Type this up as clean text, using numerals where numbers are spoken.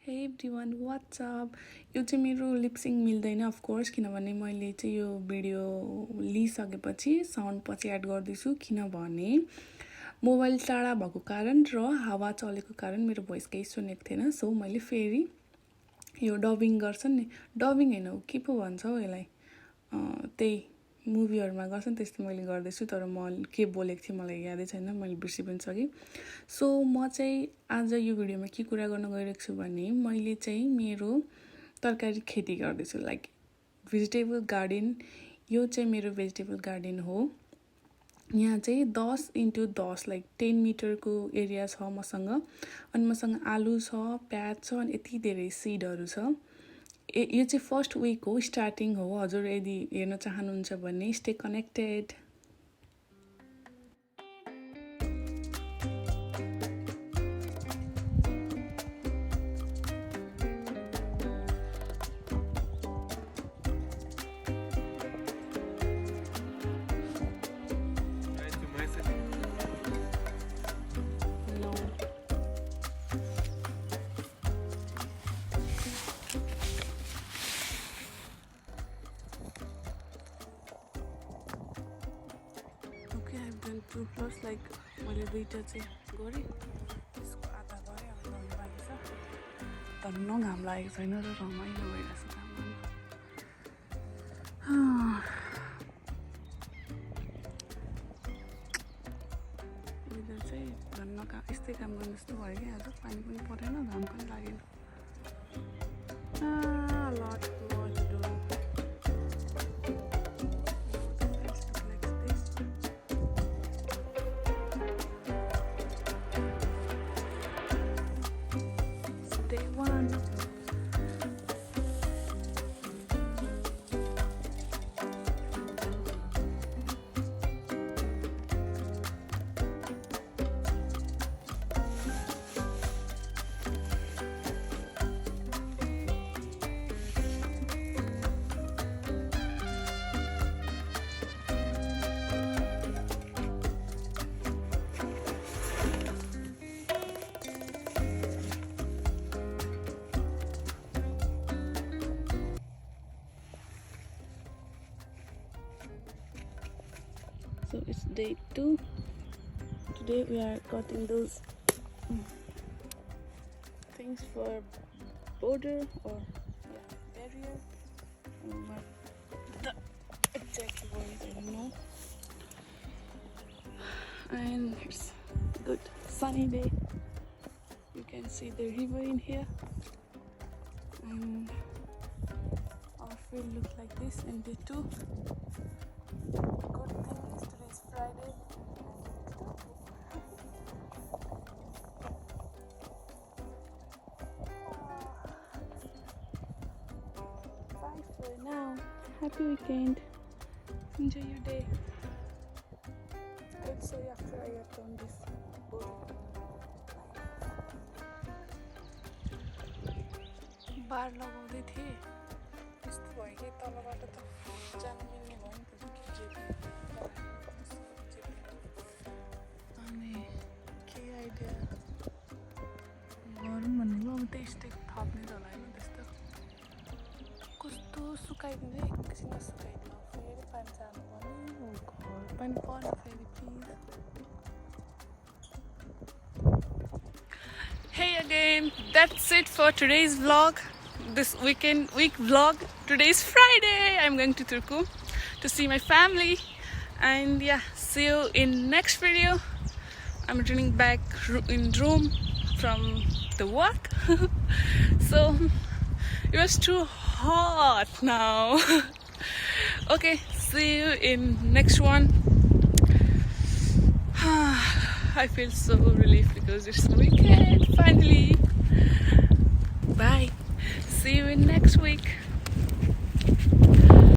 हे everyone WhatsApp. यो चाहिँ मेरो lip sync मिल्दैन अफकोर्स, किनभने मैले चाहिँ यो भिडियो लिइसकेपछि साउन्ड पछि एड गर्दैछु, किनभने मोबाइल टाढा भएको कारण र हावा चलेको कारण मेरो भोइस केही सुनेको थिएन। सो मैले फेरि यो डबिङ गर्छन् नि, डबिङ हैन हो के पो भन्छ हो यसलाई, त्यही मुभीहरुमा गर्छन् त्यस्तो मैले गर्दैछु। तर म के बोलेको थिएँ मलाई यादै छैन, मैले बिर्सि पनि सकेँ। सो म चाहिँ आज यो भिडियोमा के कुरा गर्न गइरहेको छु भने मैले चाहिँ मेरो तरकारी खेती गर्दैछु, लाइक भेजिटेबल गार्डन। यो चाहिँ मेरो भेजिटेबल गार्डन हो। यहाँ चाहिँ 10x10 लाइक 10 मिटरको एरिया छ मसँग। अनि मसँग आलु छ, प्याज छ, अनि यति धेरै सिडहरू छ। यो चाहिँ फर्स्ट विक हो, स्टार्टिङ हो। हजुर यदि हेर्न चाहनुहुन्छ भने stay connected. Two plus like मैले दुईटा चाहिँ गरेँ, त्यसको आधा गरेँ। अब रङ बाँकी छ, धन्न घाम लागेको छैन र रमाइलो भइरहेको छ काम गर्नु। वेदर चाहिँ धन्न यस्तै काम गर्नु जस्तो भयो क्या। आज पानी पनि परेन, घाम पनि लागेन। लट So it's day 2. Today we are cutting those things for border or barrier. The exact word I don't know. And it's good sunny day. You can see the river in here, and our field looks like this in day 2. Good thing is today is Friday. Bye for now. Happy weekend. Enjoy your day. I'll show you after I have done this boat. बार लगाउँदै थिएँ, यस्तो भयो कि तलबाट त जानु मिल्ने भयो नि त। अनि के आइडिया गरौँ भनेको, अब त्यस्तै थप्ने त होला होइन। त्यस्तो कस्तो सुकाइदिँदै एकैछिनमा सुकाइदिनु, फेरि पानी जानु पर्ने, घर पनि पर्ने फेरि please. Hey again, that's it for today's vlog. This week vlog. Today is Friday. I'm going to Turku to see my family, and yeah, see you in next video. I'm returning back in room from the work. So it was too hot now. Okay, see you in next one. I feel so relieved because it's the weekend finally. Bye. See you in next week.